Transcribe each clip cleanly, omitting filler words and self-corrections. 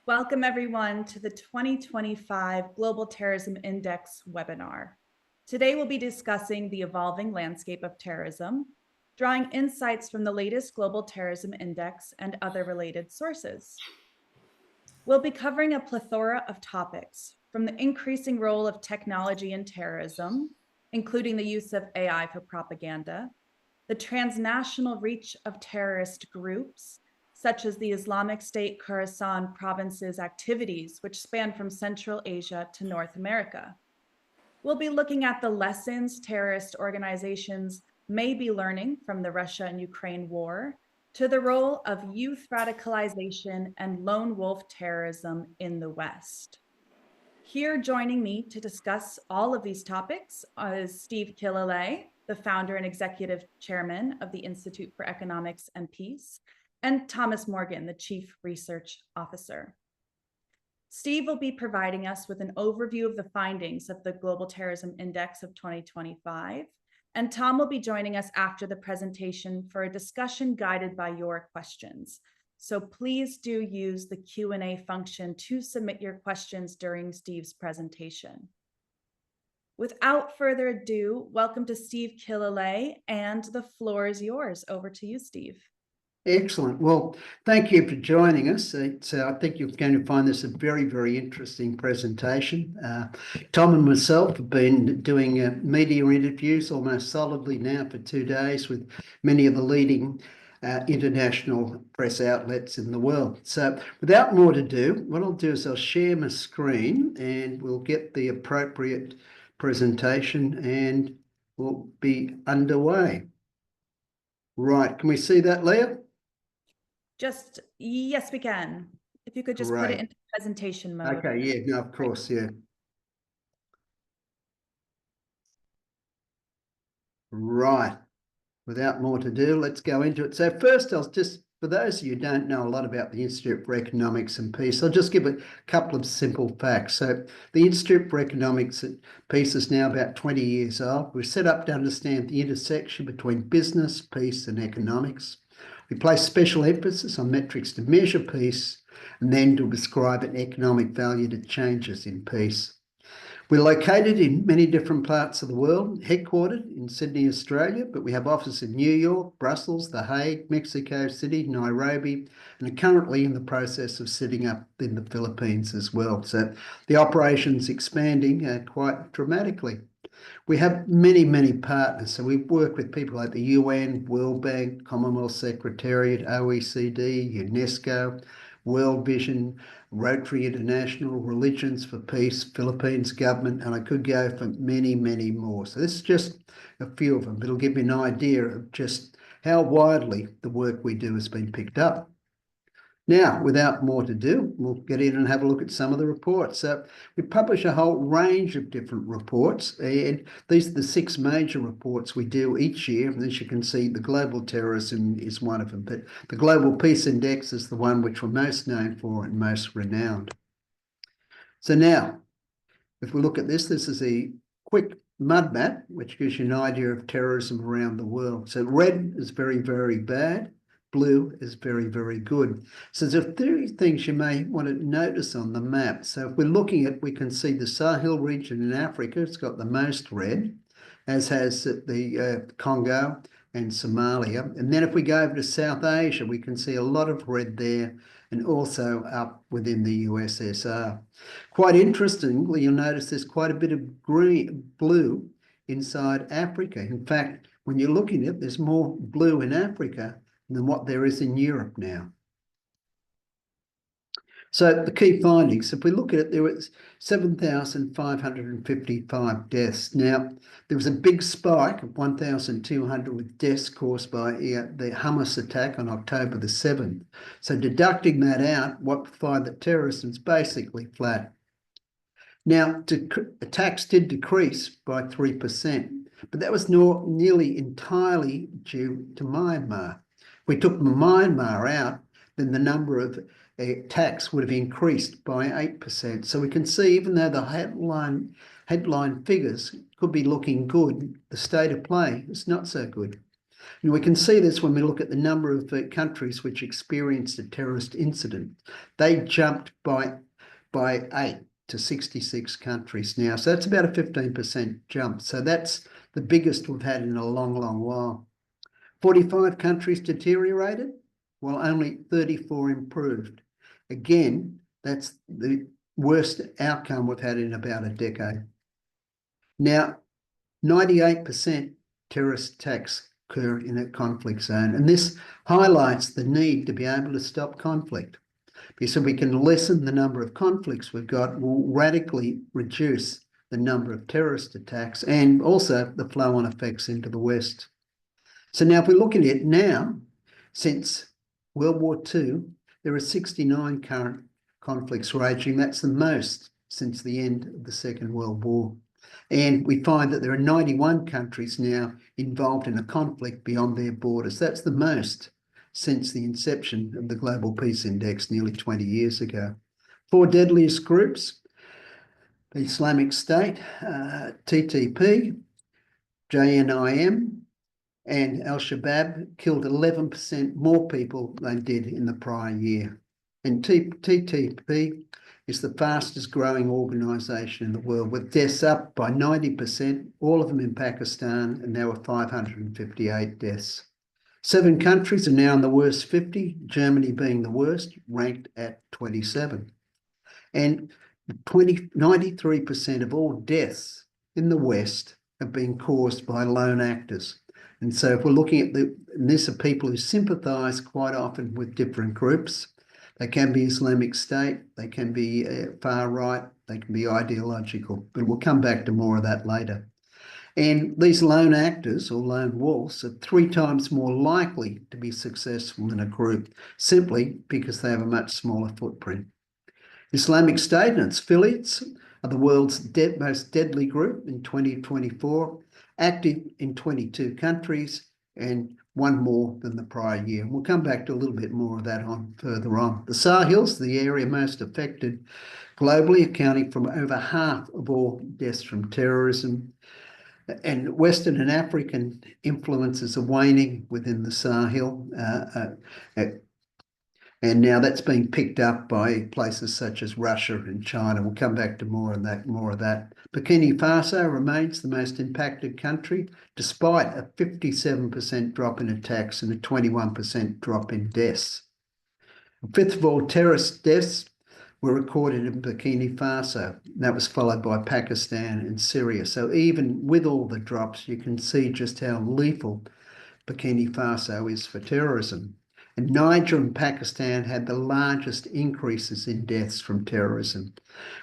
Welcome everyone to the 2025 Global Terrorism Index webinar. Today we'll be discussing the evolving landscape of terrorism, drawing insights from the latest Global Terrorism Index and other related sources. We'll be covering a plethora of topics, from the increasing role of technology in terrorism, including the use of AI for propaganda, the transnational reach of terrorist groups, such as the Islamic State Khorasan province's activities, which span from Central Asia to North America. We'll be looking at the lessons terrorist organizations may be learning from the Russia and Ukraine war, to the role of youth radicalization and lone wolf terrorism in the West. Here joining me to discuss all of these topics is Steve Killelea, the founder and executive chairman of the Institute for Economics and Peace, and Thomas Morgan, the Chief Research Officer. Steve will be providing us with an overview of the findings of the Global Terrorism Index of 2025, and Tom will be joining us after the presentation for a discussion guided by your questions. So please do use the Q&A function to submit your questions during Steve's presentation. Without further ado, welcome to Steve Killelea, and the floor is yours. Over to you, Steve. Excellent. Well, thank you for joining us. I think you're going to find this a very, very interesting presentation. Tom and myself have been doing media interviews almost solidly now for 2 days with many of the leading international press outlets in the world. So without more to do, what I'll do is I'll share my screen and we'll get the appropriate presentation and we'll be underway. Right, can we see that, Leah? Yes, we can. If you could just put it into presentation mode. Okay, yeah, no, of course, yeah. Right, without more to do, let's go into it. So first, for those of you who don't know a lot about the Institute for Economics and Peace, I'll just give a couple of simple facts. So the Institute for Economics and Peace is now about 20 years old. We're set up to understand the intersection between business, peace, and economics. We place special emphasis on metrics to measure peace and then to ascribe an economic value to changes in peace. We're located in many different parts of the world, headquartered in Sydney, Australia, but we have offices in New York, Brussels, The Hague, Mexico City, Nairobi, and are currently in the process of setting up in the Philippines as well. So the operation's expanding quite dramatically. We have many, many partners. So we work with people like the UN, World Bank, Commonwealth Secretariat, OECD, UNESCO, World Vision, Rotary International, Religions for Peace, Philippines government, and I could go for many, many more. So this is just a few of them, but it'll give you an idea of just how widely the work we do has been picked up. Now, without more to do, we'll get in and have a look at some of the reports. So we publish a whole range of different reports, and these are the 6 major reports we do each year. And as you can see, the global terrorism is one of them, but the Global Peace Index is the one which we're most known for and most renowned. So now, if we look at this is a quick mud map, which gives you an idea of terrorism around the world. So red is very, very bad. Blue is very, very good. So there's a few things you may want to notice on the map. So if we're looking at, we can see the Sahel region in Africa, it's got the most red, as has the Congo and Somalia. And then if we go over to South Asia, we can see a lot of red there and also up within the USSR. Quite interestingly, you'll notice there's quite a bit of blue inside Africa. In fact, when you're looking at it, there's more blue in Africa than what there is in Europe now. So the key findings, if we look at it, there was 7,555 deaths. Now, there was a big spike of 1,200 with deaths caused by the Hamas attack on October the 7th. So deducting that out, what we find that terrorism is basically flat. Now, attacks did decrease by 3%, but that was nearly entirely due to Myanmar. If we took Myanmar out, then the number of attacks would have increased by 8%. So we can see, even though the headline figures could be looking good, the state of play is not so good. And we can see this when we look at the number of countries which experienced a terrorist incident. They jumped by 8 to 66 countries now. So that's about a 15% jump. So that's the biggest we've had in a long, long while. 45 countries deteriorated, while only 34 improved. Again, that's the worst outcome we've had in about a decade. Now, 98% terrorist attacks occur in a conflict zone, and this highlights the need to be able to stop conflict. Because if we can lessen the number of conflicts we've got, we'll radically reduce the number of terrorist attacks and also the flow-on effects into the West. So now if we're looking at it now, since World War II, there are 69 current conflicts raging. That's the most since the end of the Second World War. And we find that there are 91 countries now involved in a conflict beyond their borders. That's the most since the inception of the Global Peace Index nearly 20 years ago. 4 deadliest groups: the Islamic State, TTP, JNIM, and Al-Shabaab killed 11% more people than did in the prior year. And TTP is the fastest growing organisation in the world, with deaths up by 90%, all of them in Pakistan, and there were 558 deaths. 7 countries are now in the worst 50, Germany being the worst, ranked at 27. And 93% of all deaths in the West have been caused by lone actors. And so if we're looking at this are people who sympathise quite often with different groups. They can be Islamic State, they can be far right, they can be ideological, but we'll come back to more of that later. And these lone actors or lone wolves are 3 times more likely to be successful in a group, simply because they have a much smaller footprint. Islamic State and its affiliates are the world's most deadly group in 2024, active in 22 countries and 1 more than the prior year. We'll come back to a little bit more of that further on. The Sahel's the area most affected globally, accounting for over half of all deaths from terrorism. And Western and African influences are waning within the Sahel. And now that's being picked up by places such as Russia and China. We'll come back to more of that. Burkina Faso remains the most impacted country, despite a 57% drop in attacks and a 21% drop in deaths. A fifth of all terrorist deaths were recorded in Burkina Faso. That was followed by Pakistan and Syria. So even with all the drops, you can see just how lethal Burkina Faso is for terrorism. And Niger and Pakistan had the largest increases in deaths from terrorism,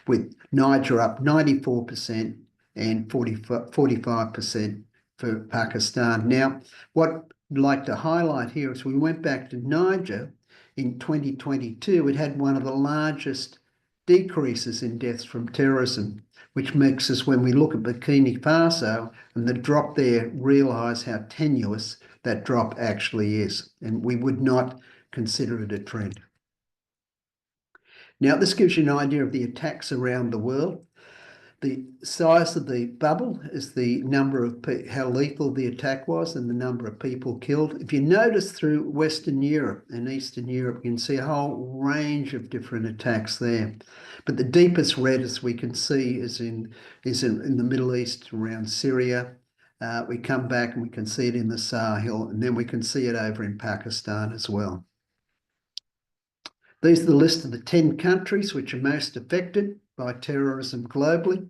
with Niger up 94% and 45% for Pakistan. Now, what I'd like to highlight here is we went back to Niger in 2022. It had one of the largest decreases in deaths from terrorism, which makes us, when we look at Burkina Faso and the drop there, realise how tenuous that drop actually is, and we would not consider it a trend. Now, this gives you an idea of the attacks around the world. The size of the bubble is the number of how lethal the attack was and the number of people killed. If you notice through Western Europe and Eastern Europe, you can see a whole range of different attacks there. But the deepest red, as we can see, is in the Middle East around Syria. We come back and we can see it in the Sahel, and then we can see it over in Pakistan as well. These are the list of the 10 countries which are most affected by terrorism globally.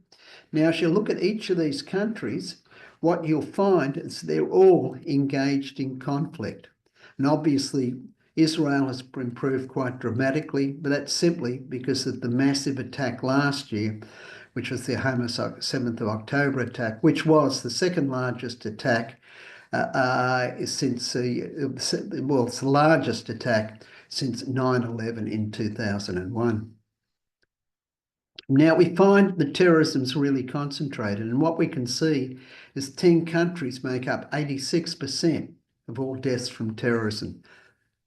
Now, as you look at each of these countries, what you'll find is they're all engaged in conflict. And obviously, Israel has improved quite dramatically, but that's simply because of the massive attack last year, which was the 7th of October attack, which was the second largest attack since it's the largest attack since 9/11 in 2001. Now, we find that terrorism's really concentrated, and what we can see is 10 countries make up 86% of all deaths from terrorism.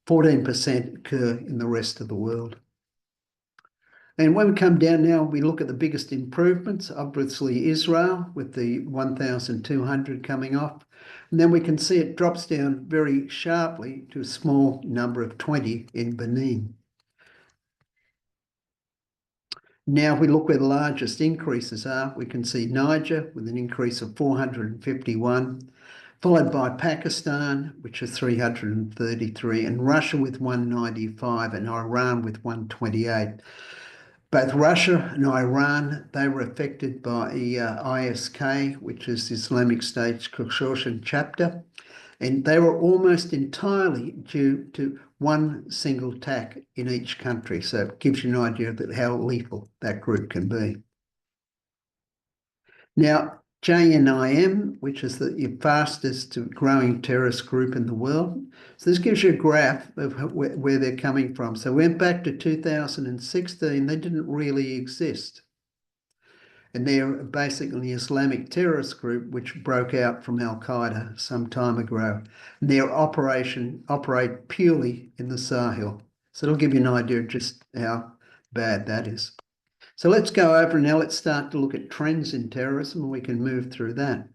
14% occur in the rest of the world. And when we come down now, we look at the biggest improvements, obviously Israel with the 1,200 coming off. And then we can see it drops down very sharply to a small number of 20 in Benin. Now, if we look where the largest increases are, we can see Niger with an increase of 451, followed by Pakistan, which is 333, and Russia with 195, and Iran with 128. Both Russia and Iran, they were affected by ISK, which is Islamic State Consortium chapter, and they were almost entirely due to one single attack in each country. So it gives you an idea of how lethal that group can be. Now, JNIM, which is the fastest growing terrorist group in the world. So this gives you a graph of where they're coming from. So we went back to 2016, they didn't really exist. And they're basically an Islamic terrorist group which broke out from Al-Qaeda some time ago. And their operate purely in the Sahel. So it'll give you an idea of just how bad that is. So let's go over now, let's start to look at trends in terrorism, and we can move through that.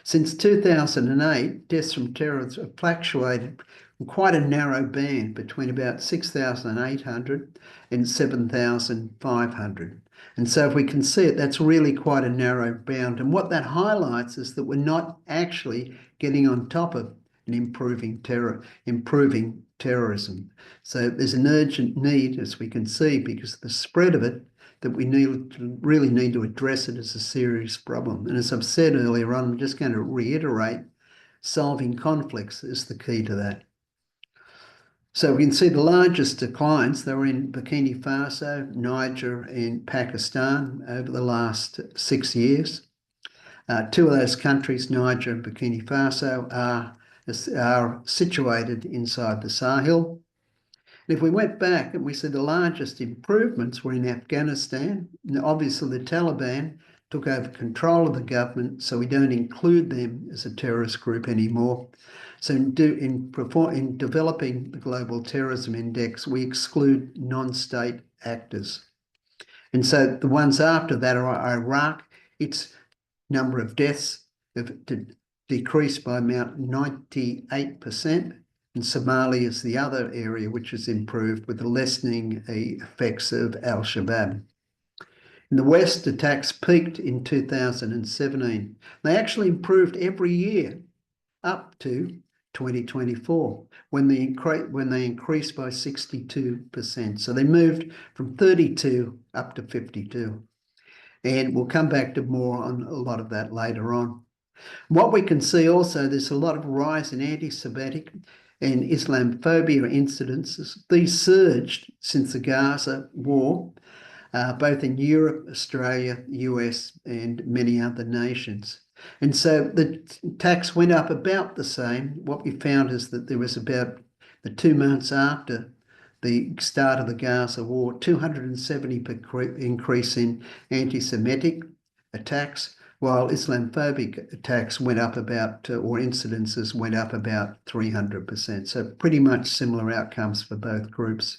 Since 2008, deaths from terrorism have fluctuated in quite a narrow band between about 6,800 and 7,500. And so if we can see it, that's really quite a narrow bound. And what that highlights is that we're not actually getting on top of an improving terrorism. So there's an urgent need, as we can see, because of the spread of it, that we really need to address it as a serious problem. And as I've said earlier on, I'm just going to reiterate, solving conflicts is the key to that. So we can see the largest declines, they were in Burkina Faso, Niger, and Pakistan over the last 6 years. Two of those countries, Niger and Burkina Faso, are situated inside the Sahel. If we went back and we see the largest improvements were in Afghanistan, and obviously the Taliban took over control of the government, so we don't include them as a terrorist group anymore. So in developing the Global Terrorism Index, we exclude non-state actors. And so the ones after that are Iraq. Its number of deaths have decreased by about 98%. And Somalia is the other area which has improved with the lessening effects of Al-Shabaab. In the West, attacks peaked in 2017. They actually improved every year up to 2024 when they increased by 62%. So they moved from 32 up to 52. And we'll come back to more on a lot of that later on. What we can see also, there's a lot of rise in anti-Semitic and Islamophobia incidences. These surged since the Gaza war, both in Europe, Australia, US, and many other nations. And so the tax went up about the same. What we found is that there was about the 2 months after the start of the Gaza war, 270% increase in anti-Semitic attacks, while Islamophobic attacks went up about, or incidences went up about 300%. So pretty much similar outcomes for both groups.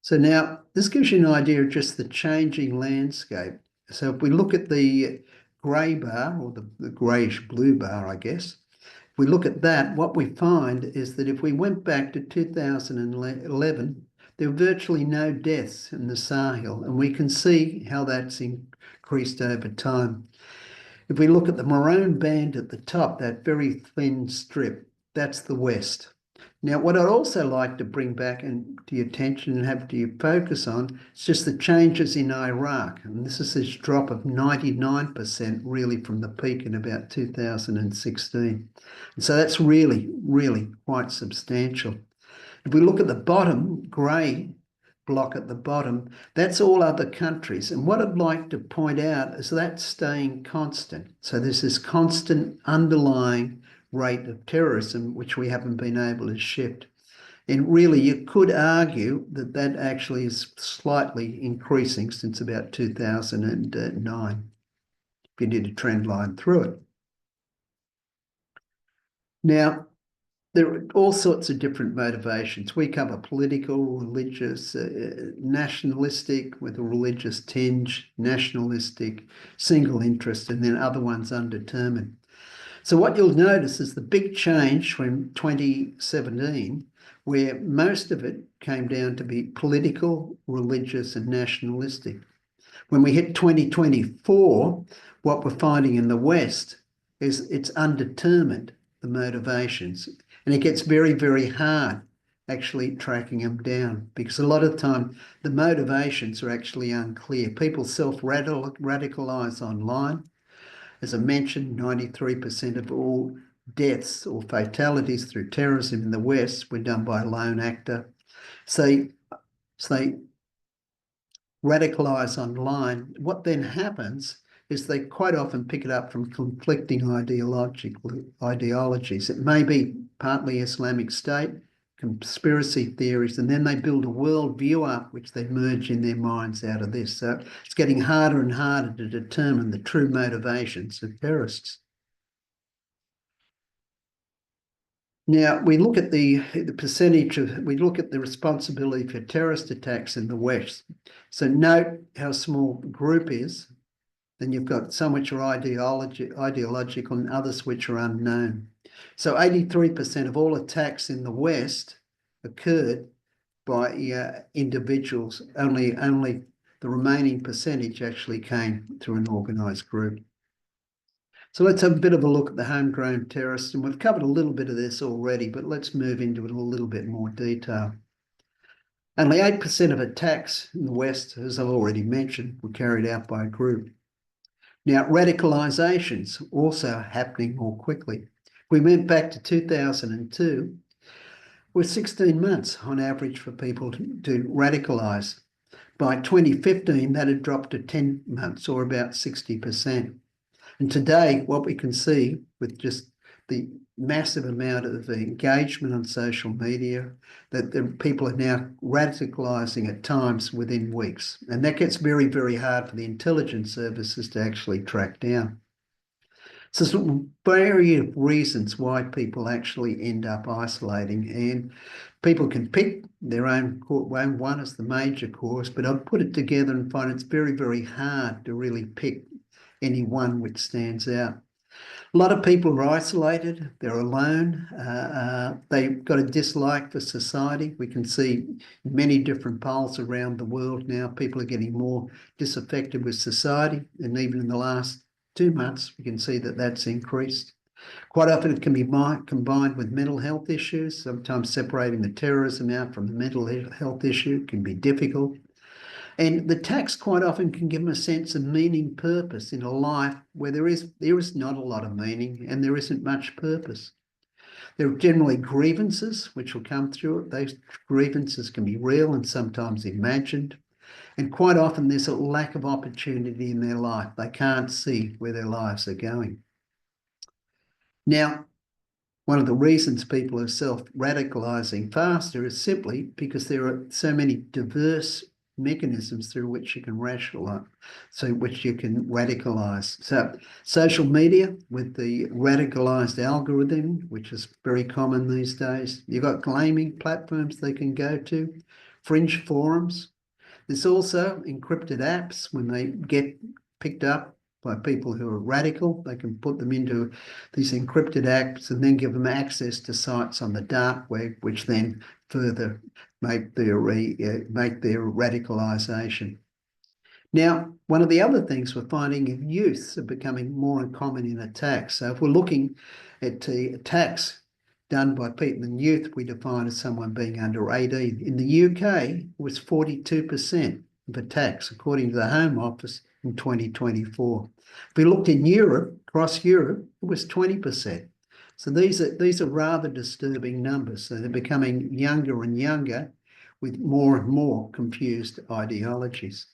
So now this gives you an idea of just the changing landscape. So if we look at the grey bar, or the greyish blue bar, I guess, if we look at that, what we find is that if we went back to 2011, there were virtually no deaths in the Sahel, and we can see how that's increased over time. If we look at the maroon band at the top, that very thin strip, that's the West. Now, what I'd also like to bring back to your attention and have to your focus on is just the changes in Iraq. And this is this drop of 99% really from the peak in about 2016. And so that's really, really quite substantial. If we look at the bottom, grey block at the bottom, that's all other countries. And what I'd like to point out is that's staying constant. So there's this constant underlying rate of terrorism, which we haven't been able to shift. And really, you could argue that that actually is slightly increasing since about 2009, if you did a trend line through it. Now, there are all sorts of different motivations. We cover political, religious, nationalistic with a religious tinge, nationalistic, single interest, and then other ones undetermined. So what you'll notice is the big change from 2017, where most of it came down to be political, religious, and nationalistic. When we hit 2024, what we're finding in the West is it's undetermined, the motivations. And it gets very, very hard actually tracking them down because a lot of the time the motivations are actually unclear. People self-radicalize online. As I mentioned, 93% of all deaths or fatalities through terrorism in the West were done by a lone actor. So they radicalize online. What then happens is they quite often pick it up from conflicting ideologies. It may be partly Islamic State, conspiracy theories, and then they build a world view up, which they merge in their minds out of this. So it's getting harder and harder to determine the true motivations of terrorists. Now, we look at the percentage of, we look at the responsibility for terrorist attacks in the West. So note how small the group is. Then you've got some which are ideological and others which are unknown. So 83% of all attacks in the West occurred by individuals. Only the remaining percentage actually came through an organised group. So let's have a bit of a look at the homegrown terrorists, and we've covered a little bit of this already, but let's move into it a little bit more detail. Only 8% of attacks in the West, as I've already mentioned, were carried out by a group. Now, radicalisations also happening more quickly. We went back to 2002, with 16 months on average for people to radicalise. By 2015, that had dropped to 10 months, or about 60%. And today, what we can see with just the massive amount of engagement on social media, that the people are now radicalising at times within weeks. And that gets very, very hard for the intelligence services to actually track down. So there's a variety of reasons why people actually end up isolating, and people can pick their own one as the major cause, but I've put it together and find it's very, very hard to really pick any one which stands out. A lot of people are isolated, they're alone, they've got a dislike for society. We can see many different polls around the world now, people are getting more disaffected with society, and even in the last 2 months, we can see that that's increased. Quite often it can be combined with mental health issues. Sometimes separating the terrorism out from the mental health issue can be difficult. And the tax quite often can give them a sense of meaning, purpose in a life where there is not a lot of meaning and there isn't much purpose. There are generally grievances which will come through it. Those grievances can be real and sometimes imagined. And quite often there's a lack of opportunity in their life. They can't see where their lives are going. Now, one of the reasons people are self-radicalising faster is simply because there are so many diverse mechanisms through which you can radicalise. So social media with the radicalised algorithm, which is very common these days. You've got gaming platforms they can go to, fringe forums. There's also encrypted apps. When they get picked up by people who are radical, they can put them into these encrypted apps and then give them access to sites on the dark web, which then further make their radicalisation. Now, one of the other things we're finding is youths are becoming more common in attacks. So if we're looking at the attacks done by people in youth, we define as someone being under 18. In the UK, it was 42% of attacks, according to the Home Office in 2024. If we looked in Europe, across Europe, it was 20%. So these are rather disturbing numbers. So they're becoming younger and younger with more and more confused ideologies.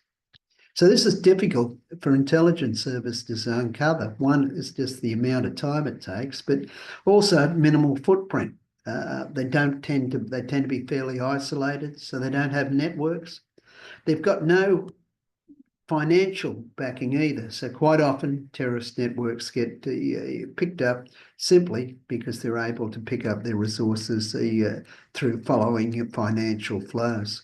So this is difficult for intelligence services to uncover. One is just the amount of time it takes, but also minimal footprint. They tend to be fairly isolated, so they don't have networks. They've got no financial backing either. So quite often terrorist networks get picked up simply because they're able to pick up their resources through following financial flows.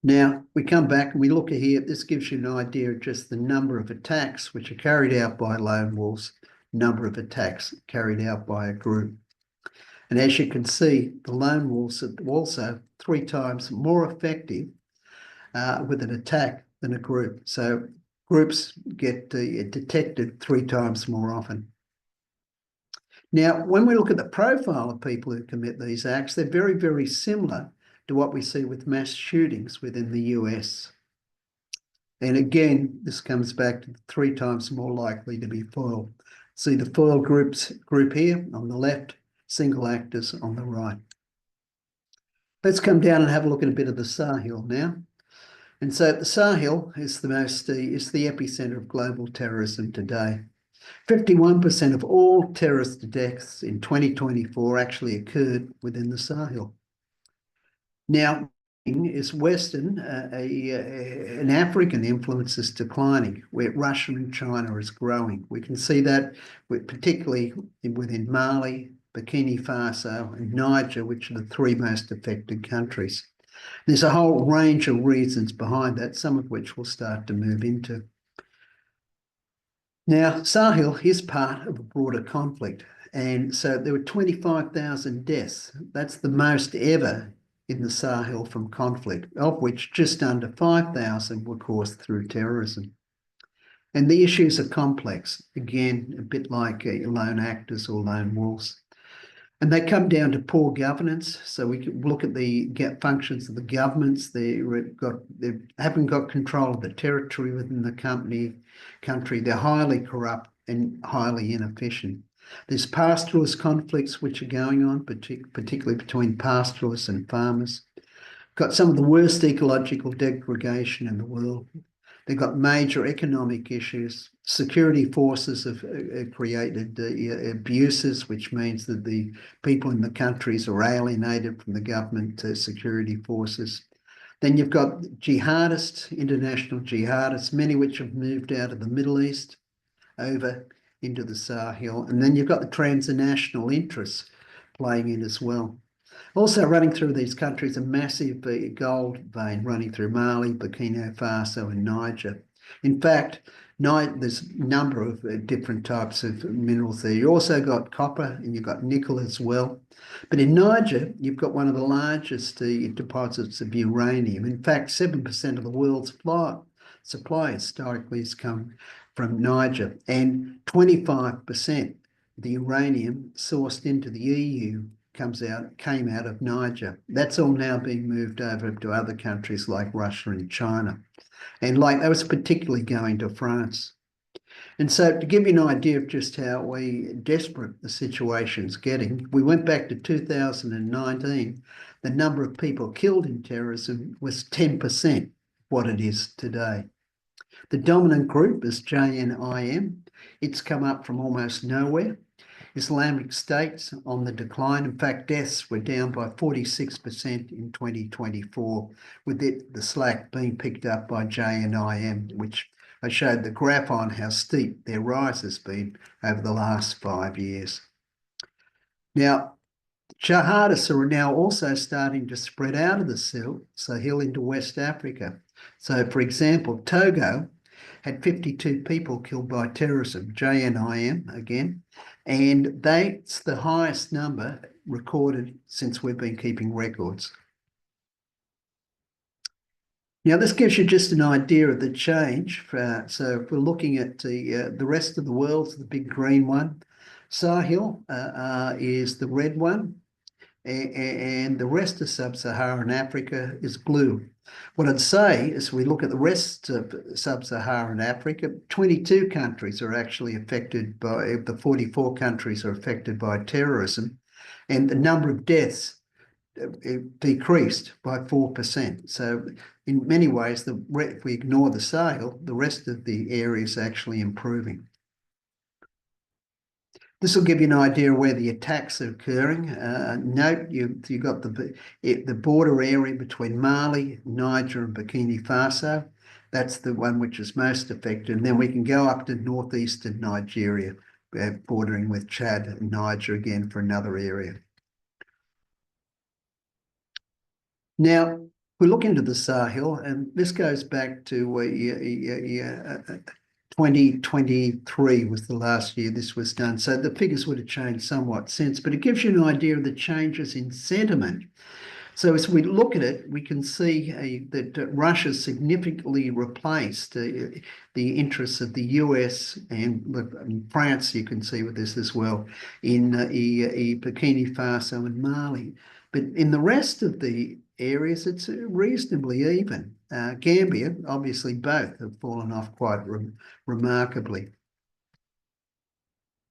Now, we come back and we look here. This gives you an idea of just the number of attacks which are carried out by lone wolves, number of attacks carried out by a group. And as you can see, the lone wolves are also 3 times more effective with an attack than a group. So groups get detected 3 times more often. Now, when we look at the profile of people who commit these acts, they're very, very similar to what we see with mass shootings within the US. And again, this comes back to 3 times more likely to be foiled. See the foil group here on the left, single actors on the right. Let's come down and have a look at a bit of the Sahel now. And so the Sahel is the epicenter of global terrorism today. 51% of all terrorist deaths in 2024 actually occurred within the Sahel. Now, is Western and African influence is declining, where Russia and China is growing. We can see that particularly within Mali, Burkina Faso, and Niger, which are the 3 most affected countries. There's a whole range of reasons behind that, some of which we'll start to move into. Now, Sahel is part of a broader conflict, and so there were 25,000 deaths. That's the most ever in the Sahel from conflict, of which just under 5,000 were caused through terrorism. And the issues are complex, again, a bit like lone actors or lone wolves. And they come down to poor governance. So we can look at the functions of the governments. They haven't got control of the territory within the country. They're highly corrupt and highly inefficient. There's pastoralist conflicts which are going on, particularly between pastoralists and farmers. Got some of the worst ecological degradation in the world. They've got major economic issues. Security forces have created abuses, which means that the people in the countries are alienated from the government security forces. Then you've got jihadists, international jihadists, many which have moved out of the Middle East over into the Sahel. And then you've got the transnational interests playing in as well. Also running through these countries, a massive gold vein running through Mali, Burkina Faso and Niger. In fact, there's a number of different types of minerals there. You also got copper and you've got nickel as well. But in Niger, you've got one of the largest deposits of uranium. In fact, 7% of the world's supply historically has come from Niger, and 25% of the uranium sourced into the EU came out of Niger. That's all now being moved over to other countries like Russia and China. And that was particularly going to France. And so to give you an idea of just how desperate the situation's getting, we went back to 2019. The number of people killed in terrorism was 10% what it is today. The dominant group is JNIM. It's come up from almost nowhere. Islamic State's on the decline. In fact, deaths were down by 46% in 2024, with the slack being picked up by JNIM, which I showed the graph on how steep their rise has been over the last 5 years. Now, jihadists are now also starting to spread out of the Sahel into West Africa. So, for example, Togo had 52 people killed by terrorism, JNIM again, and that's the highest number recorded since we've been keeping records. Now, this gives you just an idea of the change. So if we're looking at the rest of the world, the big green one, Sahel is the red one, and the rest of sub-Saharan Africa is blue. What I'd say is we look at the rest of sub-Saharan Africa, 22 countries are actually affected by, the 44 countries are affected by terrorism, and the number of deaths decreased by 4%. So in many ways, if we ignore the Sahel, the rest of the area is actually improving. This will give you an idea where the attacks are occurring. Note you've got the border area between Mali, Niger, and Burkina Faso. That's the one which is most affected. And then we can go up to northeastern Nigeria, bordering with Chad and Niger again for another area. Now, we look into the Sahel, and this goes back to 2023 was the last year this was done. So the figures would have changed somewhat since, but it gives you an idea of the changes in sentiment. So as we look at it, we can see that Russia significantly replaced the interests of the US and France, you can see with this as well, in Burkina Faso and Mali. But in the rest of the areas, it's reasonably even. Gambia, obviously both have fallen off quite remarkably.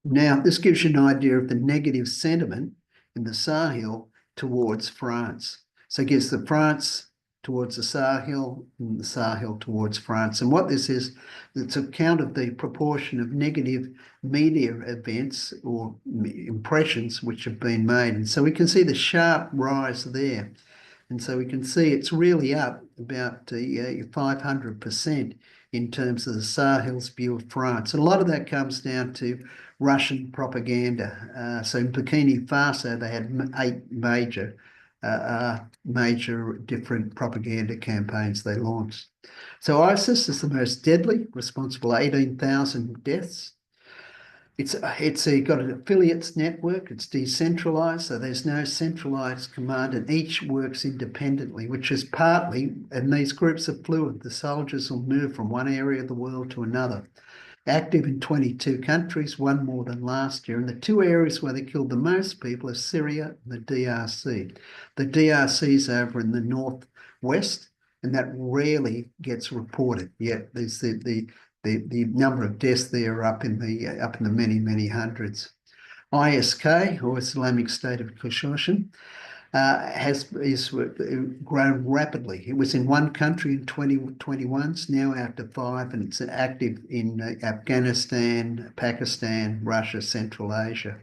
Now, this gives you an idea of the negative sentiment in the Sahel towards France. So it gives the France towards the Sahel and the Sahel towards France. And what this is, it's a count of the proportion of negative media events or impressions which have been made. And so we can see the sharp rise there. And so we can see it's really up about 500% in terms of the Sahel's view of France. And a lot of that comes down to Russian propaganda. So in Burkina Faso, they had 8 major different propaganda campaigns they launched. So ISIS is the most deadly, responsible 18,000 deaths. It's got an affiliates network. It's decentralized, so there's no centralized command, and each works independently, which is partly, and these groups are fluid. The soldiers will move from one area of the world to another. Active in 22 countries, one more than last year. And the 2 areas where they killed the most people are Syria and the DRC. The DRC is over in the northwest, and that rarely gets reported. Yet there's the number of deaths there are up in the many hundreds. ISK, or Islamic State of Khorasan, has grown rapidly. It was in one country in 2021, it's now out to 5, and it's active in Afghanistan, Pakistan, Russia, Central Asia.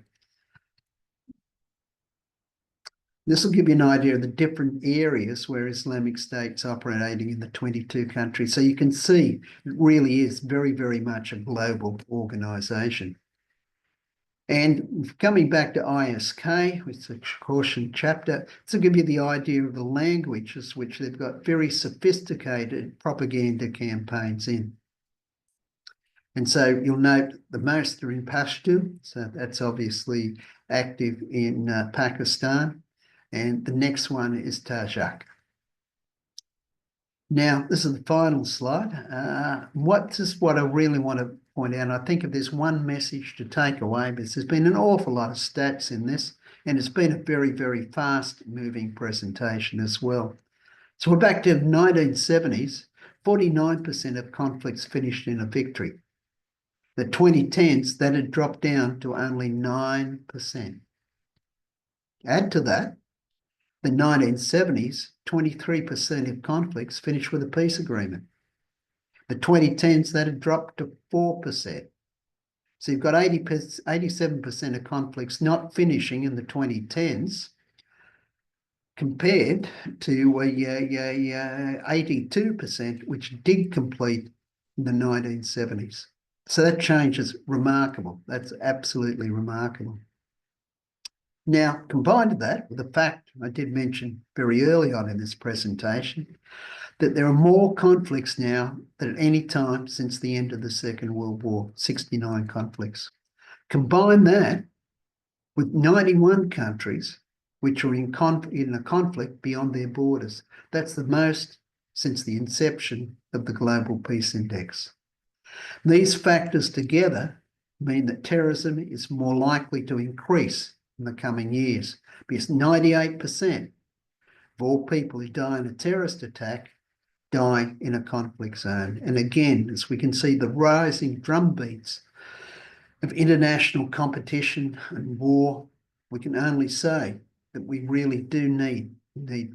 This will give you an idea of the different areas where Islamic State's operating in the 22 countries. So you can see it really is very much a global organisation. And coming back to ISK, which is a caution chapter, this will give you the idea of the languages which they've got very sophisticated propaganda campaigns in. And so you'll note the most are in Pashto, so that's obviously active in Pakistan. And the next one is Tajik. Now, this is the final slide. What I really want to point out, I think if there's one message to take away, because there's been an awful lot of stats in this, and it's been a very fast-moving presentation as well. So we're back to the 1970s, 49% of conflicts finished in a victory. The 2010s, that had dropped down to only 9%. Add to that, the 1970s, 23% of conflicts finished with a peace agreement. The 2010s, that had dropped to 4%. So you've got 87% of conflicts not finishing in the 2010s compared to 82% which did complete in the 1970s. So that change is remarkable. That's absolutely remarkable. Now, combined with that, with the fact I did mention very early on in this presentation, that there are more conflicts now than at any time since the end of the Second World War, 69 conflicts. Combine that with 91 countries which are in a conflict beyond their borders. That's the most since the inception of the Global Peace Index. These factors together mean that terrorism is more likely to increase in the coming years, because 98% of all people who die in a terrorist attack die in a conflict zone. And again, as we can see, the rising drumbeats of international competition and war, we can only say that we really do need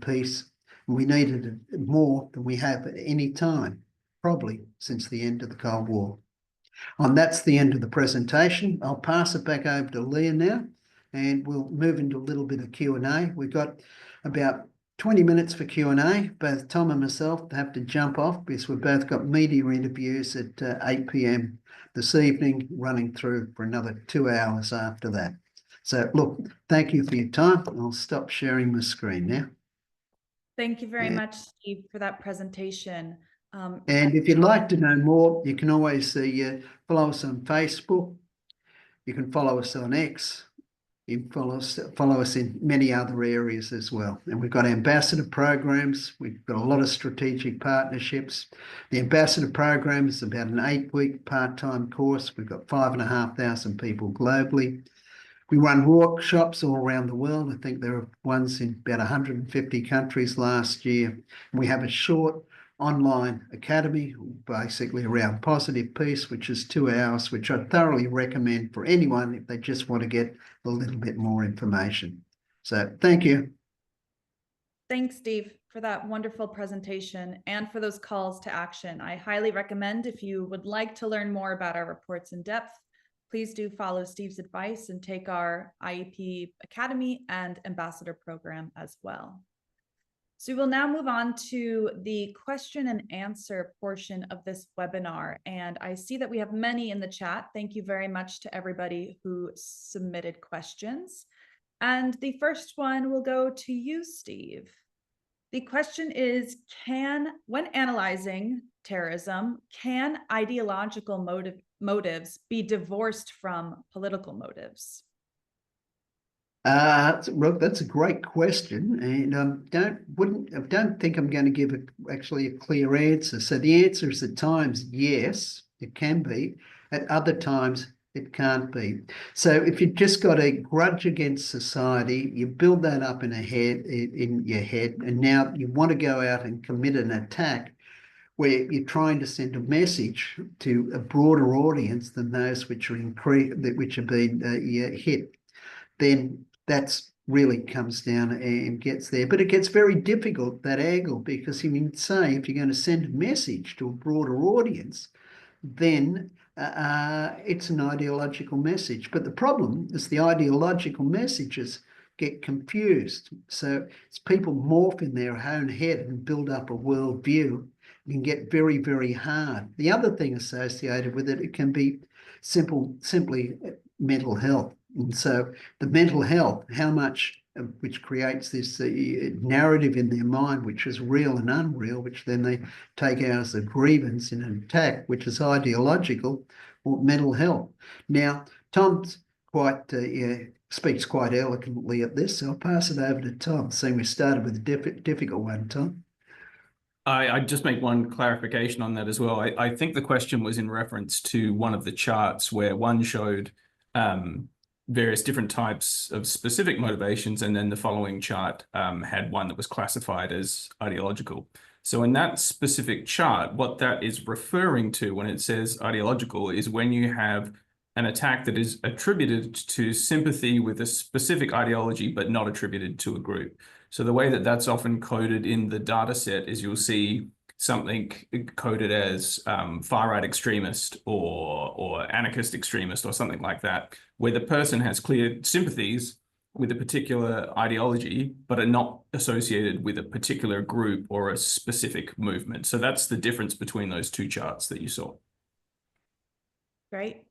peace, and we need it more than we have at any time, probably since the end of the Cold War. And that's the end of the presentation. I'll pass it back over to Leah now, and we'll move into a little bit of Q&A. We've got about 20 minutes for Q&A. Both Tom and myself have to jump off because we've both got media interviews at 8 p.m. this evening, running through for another 2 hours after that. So look, thank you for your time. I'll stop sharing my screen now. Thank you very much, Steve, for that presentation. And if you'd like to know more, you can always follow us on Facebook. You can follow us on X. You can follow us in many other areas as well. And we've got ambassador programs. We've got a lot of strategic partnerships. The ambassador program is about an 8-week part-time course. We've got 5,500 people globally. We run workshops all around the world. I think there were ones in about 150 countries last year. And we have a short online academy, basically around positive peace, which is 2 hours, which I thoroughly recommend for anyone if they just want to get a little bit more information. So thank you. Thanks, Steve, for that wonderful presentation and for those calls to action. I highly recommend, if you would like to learn more about our reports in depth, please do follow Steve's advice and take our IEP Academy and Ambassador program as well. So we will now move on to the question and answer portion of this webinar. And I see that we have many in the chat. Thank you very much to everybody who submitted questions. And the first one will go to you, Steve. The question is, when analyzing terrorism, can ideological motives be divorced from political motives? Look, that's a great question, and don't think I'm going to give actually a clear answer. So the answer is at times yes, it can be. At other times it can't be. So if you've just got a grudge against society, you build that up in your head, and now you want to go out and commit an attack where you're trying to send a message to a broader audience than those which are being hit, then that's really comes down and gets there. But it gets very difficult, that angle, because you can say if you're going to send a message to a broader audience, then it's an ideological message. But the problem is the ideological messages get confused. So it's people morph in their own head and build up a worldview. It can get very, very hard. The other thing associated with it, it can be simply mental health. And so the mental health, how much, which creates this narrative in their mind, which is real and unreal, which then they take out as a grievance in an attack, which is ideological or mental health. Now, Tom speaks quite eloquently at this, so I'll pass it over to Tom, seeing we started with a difficult one, Tom. I just make one clarification on that as well. I think the question was in reference to one of the charts where one showed various different types of specific motivations, and then the following chart had one that was classified as ideological. So in that specific chart, what that is referring to when it says ideological is when you have an attack that is attributed to sympathy with a specific ideology, but not attributed to a group. So the way that that's often coded in the data set is you'll see something coded as far-right extremist or anarchist extremist or something like that, where the person has clear sympathies with a particular ideology, but are not associated with a particular group or a specific movement. So that's the difference between those two charts that you saw. Great.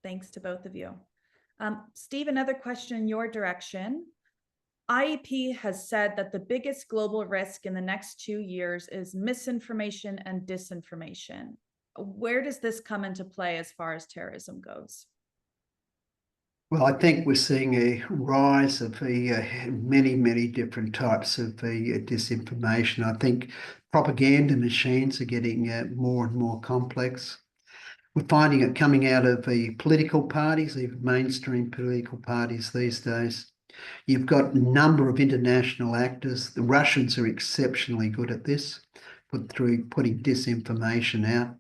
Thanks to both of you. Steve, another question in your direction. IEP has said that the biggest global risk in the next 2 years is misinformation and disinformation. Where does this come into play as far as terrorism goes? Well, I think we're seeing a rise of many, many different types of disinformation. I think propaganda machines are getting more and more complex. We're finding it coming out of political parties, even mainstream political parties these days. You've got a number of international actors. The Russians are exceptionally good at this, putting disinformation out.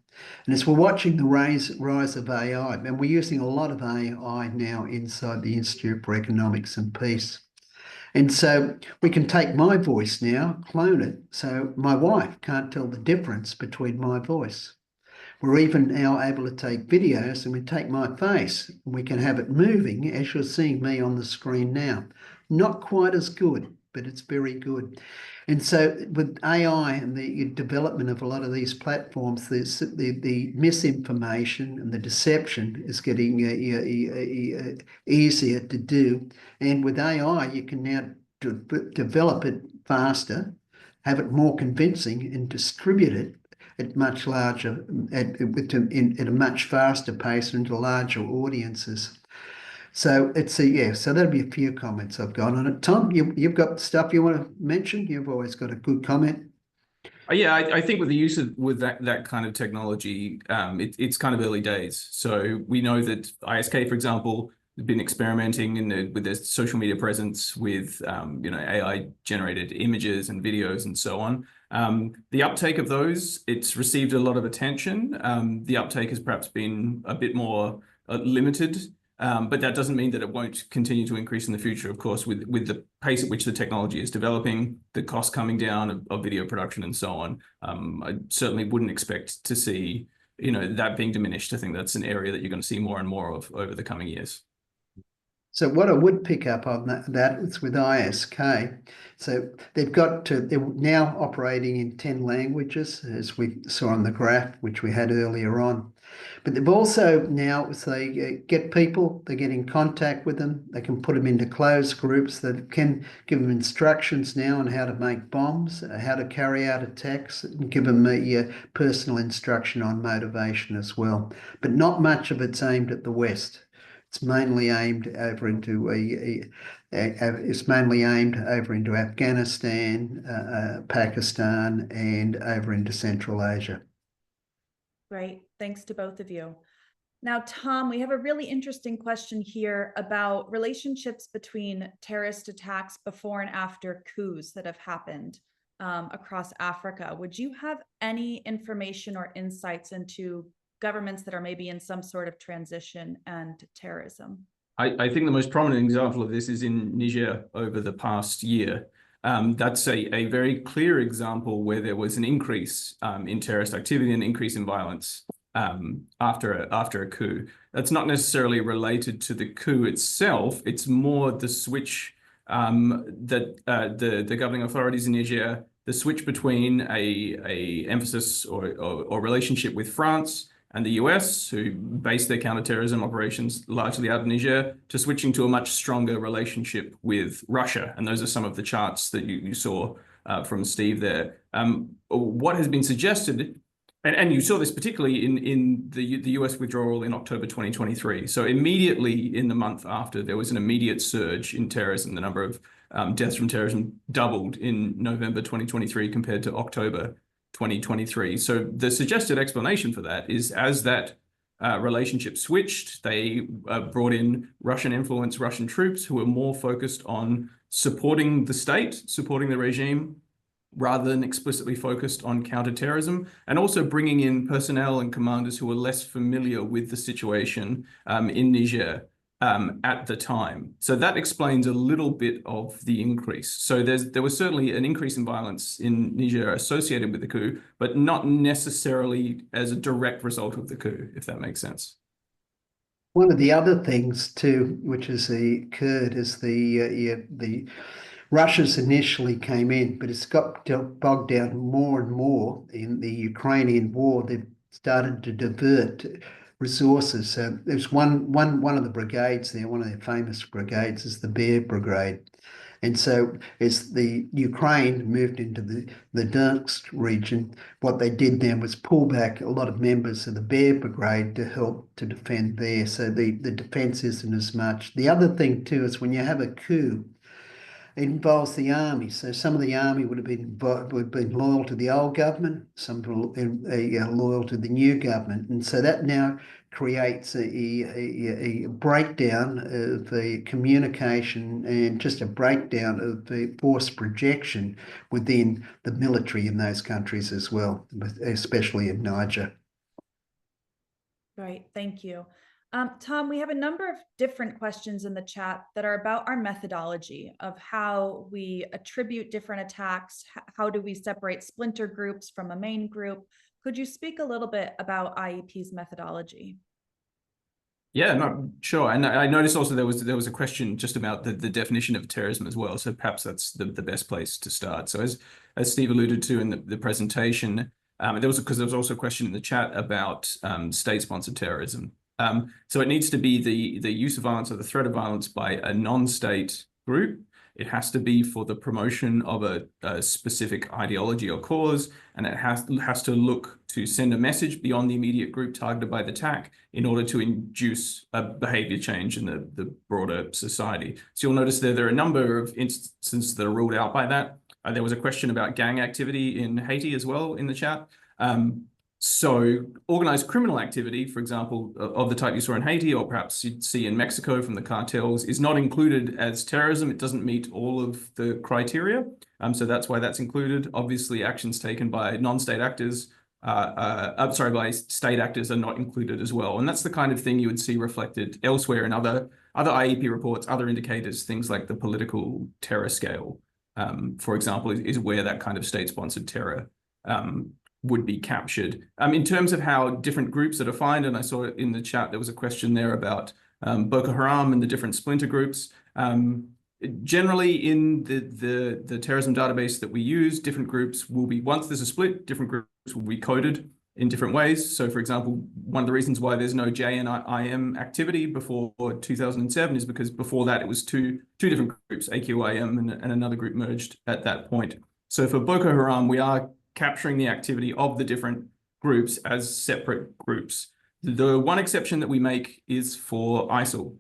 And as we're watching the rise of AI, and we're using a lot of AI now inside the Institute for Economics and Peace. And so we can take my voice now, clone it, so my wife can't tell the difference between my voice. We're even now able to take videos, and we take my face and we can have it moving as you're seeing me on the screen now. Not quite as good, but it's very good. And so with AI and the development of a lot of these platforms, the misinformation and the deception is getting easier to do. And with AI, you can now develop it faster, have it more convincing, and distribute it at much larger, at a much faster pace into larger audiences. So it's so that'll be a few comments I've got on it. Tom, you've got stuff you want to mention? You've always got a good comment. Yeah, I think with the use of that kind of technology, it's kind of early days. So we know that ISK, for example, have been experimenting with their social media presence with AI generated images and videos and so on. The uptake of those, it's received a lot of attention. The uptake has perhaps been a bit more limited. But that doesn't mean that it won't continue to increase in the future, of course, with the pace at which the technology is developing, the cost coming down of video production and so on. I certainly wouldn't expect to see, that being diminished. I think that's an area that you're going to see more and more of over the coming years. So what I would pick up on that is with ISK. So they're now operating in 10 languages, as we saw on the graph, which we had earlier on. But they've also now, as they get people, they get in contact with them, they can put them into closed groups, that can give them instructions now on how to make bombs, how to carry out attacks, and give them a personal instruction on motivation as well. But not much of it's aimed at the West. It's mainly aimed over into Afghanistan, Pakistan, and over into Central Asia. Great. Thanks to both of you. Now, Tom, we have a really interesting question here about relationships between terrorist attacks before and after coups that have happened across Africa. Would you have any information or insights into governments that are maybe in some sort of transition and terrorism? I think the most prominent example of this is in Niger over the past year. That's a very clear example where there was an increase in terrorist activity and increase in violence after a coup. That's not necessarily related to the coup itself. It's more the switch that the governing authorities in Niger, the switch between a emphasis or relationship with France and the US, who base their counterterrorism operations largely out of Niger, to switching to a much stronger relationship with Russia. And those are some of the charts that you saw from Steve there. What has been suggested, and you saw this particularly in the US withdrawal in October 2023. So immediately in the month after, there was an immediate surge in terrorism. The number of deaths from terrorism doubled in November 2023 compared to October 2023. So the suggested explanation for that is, as that relationship switched, they brought in Russian influence, Russian troops who were more focused on supporting the state, supporting the regime, rather than explicitly focused on counterterrorism, and also bringing in personnel and commanders who were less familiar with the situation in Niger at the time. So that explains a little bit of the increase. So there was certainly an increase in violence in Niger associated with the coup, but not necessarily as a direct result of the coup, if that makes sense. One of the other things too, which has occurred, is the Russia's initially came in, but it's got bogged down more and more in the Ukrainian war. They've started to divert resources. So there's one of the brigades there, one of their famous brigades is the Bear Brigade. And so as the Ukraine moved into the Donetsk region, what they did then was pull back a lot of members of the Bear Brigade to help to defend there. So the defense isn't as much. The other thing too is when you have a coup, it involves the army. So some of the army would have been loyal to the old government, some loyal to the new government. And so that now creates a breakdown of the communication and just a breakdown of the force projection within the military in those countries as well, especially in Niger. Right, thank you. Tom, we have a number of different questions in the chat that are about our methodology of how we attribute different attacks. How do we separate splinter groups from a main group? Could you speak a little bit about IEP's methodology? Yeah, no, sure. And I noticed also there was a question just about the definition of terrorism as well. So perhaps that's the best place to start. So as Steve alluded to in the presentation, there was also a question in the chat about state-sponsored terrorism. So it needs to be the use of violence or the threat of violence by a non-state group. It has to be for the promotion of a specific ideology or cause, and it has to look to send a message beyond the immediate group targeted by the attack in order to induce a behavior change in the broader society. So you'll notice there are a number of instances that are ruled out by that. There was a question about gang activity in Haiti as well in the chat. So organized criminal activity, for example, of the type you saw in Haiti, or perhaps you'd see in Mexico from the cartels, is not included as terrorism. It doesn't meet all of the criteria. So that's why that's included. Obviously, actions taken by non-state actors, by state actors are not included as well. And that's the kind of thing you would see reflected elsewhere in other IEP reports, other indicators, things like the political terror scale, for example, is where that kind of state-sponsored terror would be captured. In terms of how different groups are defined, and I saw it in the chat, there was a question there about Boko Haram and the different splinter groups. Generally, in the terrorism database that we use, different groups will be, once there's a split, different groups will be coded in different ways. So, for example, one of the reasons why there's no JNIM activity before 2007 is because before that it was two different groups, AQIM and another group merged at that point. So for Boko Haram, we are capturing the activity of the different groups as separate groups. The one exception that we make is for ISIL,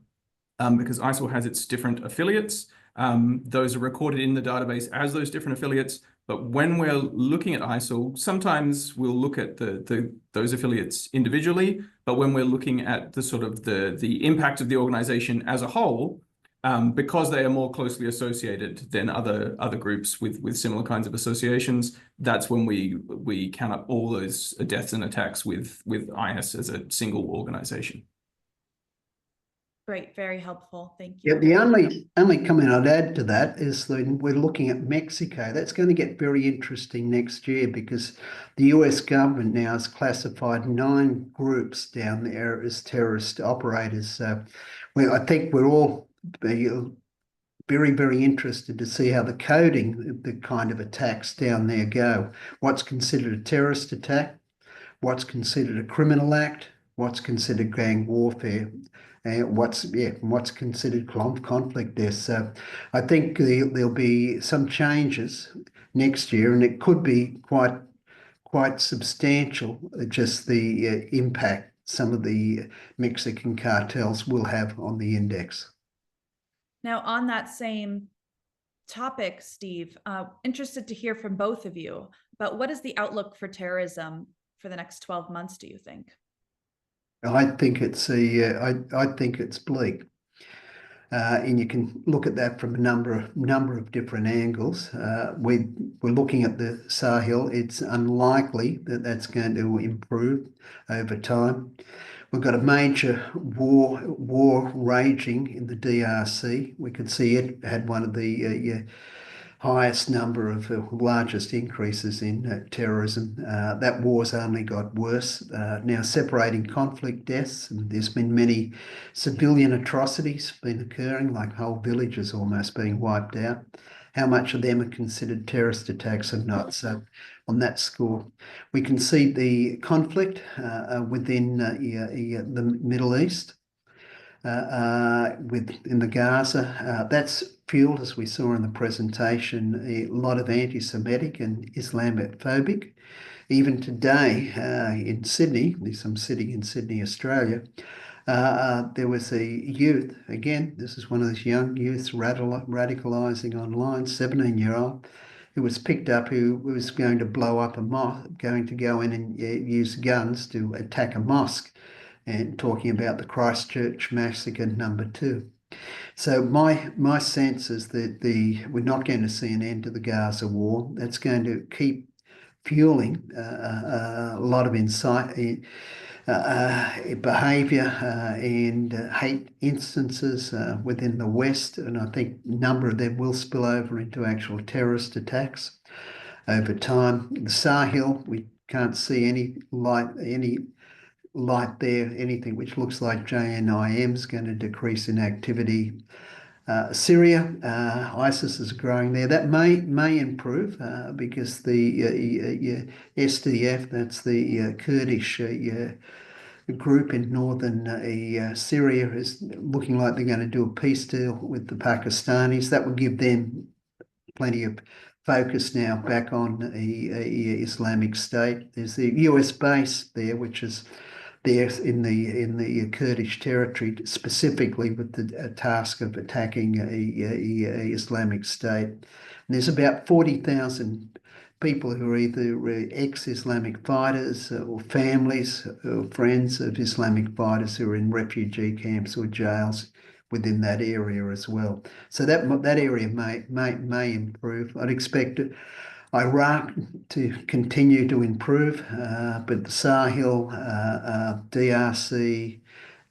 because ISIL has its different affiliates. Those are recorded in the database as those different affiliates. But when we're looking at ISIL, sometimes we'll look at those affiliates individually. But when we're looking at the impact of the organization as a whole, because they are more closely associated than other groups with similar kinds of associations, that's when we count up all those deaths and attacks with IS as a single organization. Great, very helpful. Thank you. Yeah, the only comment I'd add to that is that we're looking at Mexico. That's going to get very interesting next year because the US government now has classified 9 groups down there as terrorist operators. So I think we're all very, very interested to see how the coding, the kind of attacks down there go. What's considered a terrorist attack? What's considered a criminal act? What's considered gang warfare? What's considered conflict there. So I think there'll be some changes next year, and it could be quite substantial, just the impact some of the Mexican cartels will have on the index. Now, on that same topic, Steve, interested to hear from both of you about what is the outlook for terrorism for the next 12 months, do you think? I think it's bleak, and you can look at that from a number of different angles. We're looking at the Sahel. It's unlikely that that's going to improve over time. We've got a major war raging in the DRC. We could see it had one of the highest number of largest increases in terrorism. That war's only got worse. Now separating conflict deaths, and there's been many civilian atrocities been occurring, like whole villages almost being wiped out. How much of them are considered terrorist attacks or not? So on that score, we can see the conflict within the Middle East. In the Gaza, that's fueled, as we saw in the presentation, a lot of anti-Semitic and Islamophobic. Even today in Sydney, at least I'm sitting in Sydney, Australia, there was a youth, again, this is one of those young youths radicalising online, 17-year-old, who was picked up, who was going to blow up a mosque, going to go in and use guns to attack a mosque, and talking about the Christchurch massacre #2. So my sense is that we're not going to see an end to the Gaza war. That's going to keep fueling a lot of behaviour and hate instances within the West, and I think a number of them will spill over into actual terrorist attacks over time. The Sahel, we can't see any light there. Anything which looks like JNIM is going to decrease in activity. Syria, ISIS is growing there. That may improve because the SDF, that's the Kurdish group in northern Syria, is looking like they're going to do a peace deal with the Pakistanis. That will give them plenty of focus now back on the Islamic State. There's the US base there, which is there in the Kurdish territory, specifically with the task of attacking Islamic State. And there's about 40,000 people who are either ex-Islamic fighters or families or friends of Islamic fighters who are in refugee camps or jails within that area as well. So that area may improve. I'd expect Iraq to continue to improve, but the Sahel, DRC,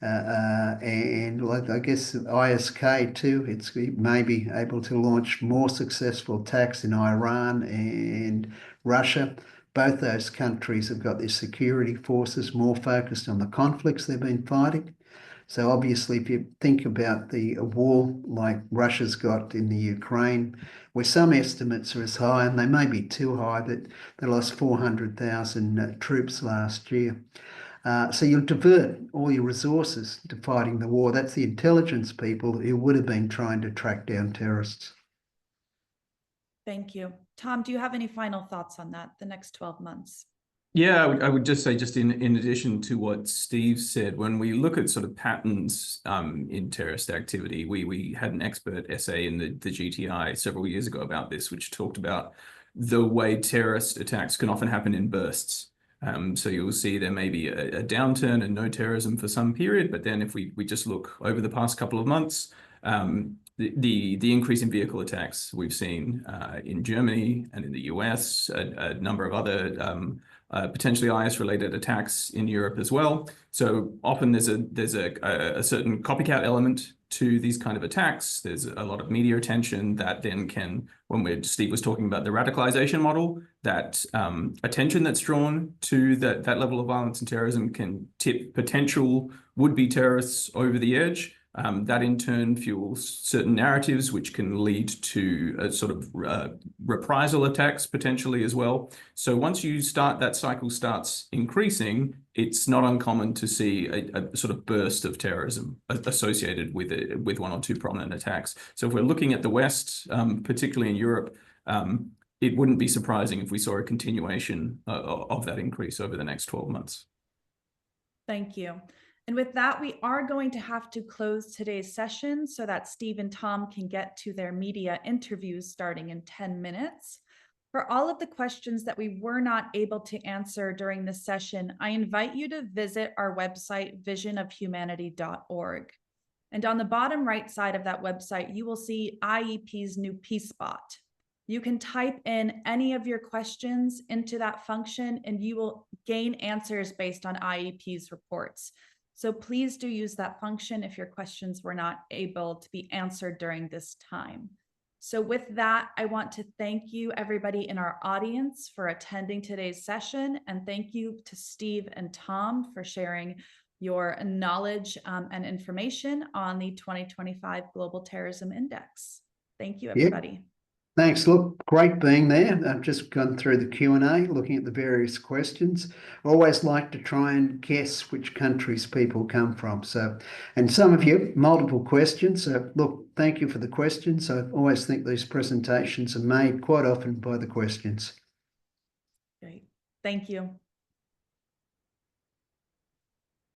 and I guess ISK too, it may be able to launch more successful attacks in Iran and Russia. Both those countries have got their security forces more focused on the conflicts they've been fighting. So obviously, if you think about the war like Russia's got in the Ukraine, where some estimates are as high, and they may be too high, that they lost 400,000 troops last year. So you'll divert all your resources to fighting the war. That's the intelligence people who would have been trying to track down terrorists. Thank you. Tom, do you have any final thoughts on that, the next 12 months? Yeah, I would just say, just in addition to what Steve said, when we look at sort of patterns in terrorist activity, we had an expert essay in the GTI several years ago about this, which talked about the way terrorist attacks can often happen in bursts. So you'll see there may be a downturn and no terrorism for some period, but then if we just look over the past couple of months, the increase in vehicle attacks we've seen in Germany and in the US, a number of other potentially IS-related attacks in Europe as well. So often there's a certain copycat element to these kind of attacks. There's a lot of media attention that then can, when Steve was talking about the radicalization model, that attention that's drawn to that level of violence and terrorism can tip potential would-be terrorists over the edge. That in turn fuels certain narratives, which can lead to a sort of reprisal attacks potentially as well. So once that cycle starts increasing, it's not uncommon to see a sort of burst of terrorism associated with one or two prominent attacks. So if we're looking at the West, particularly in Europe, it wouldn't be surprising if we saw a continuation of that increase over the next 12 months. Thank you. And with that, we are going to have to close today's session so that Steve and Tom can get to their media interviews starting in 10 minutes. For all of the questions that we were not able to answer during this session, I invite you to visit our website, visionofhumanity.org. And on the bottom right side of that website, you will see IEP's new Peace Bot. You can type in any of your questions into that function and you will gain answers based on IEP's reports. So please do use that function if your questions were not able to be answered during this time. So with that, I want to thank you, everybody in our audience, for attending today's session. And thank you to Steve and Tom for sharing your knowledge and information on the 2025 Global Terrorism Index. Thank you, everybody. Yeah. Thanks. Look, great being there. I've just gone through the Q&A, looking at the various questions. I always like to try and guess which countries people come from. So, and some of you, multiple questions. So look, thank you for the questions. I always think these presentations are made quite often by the questions. Great. Thank you.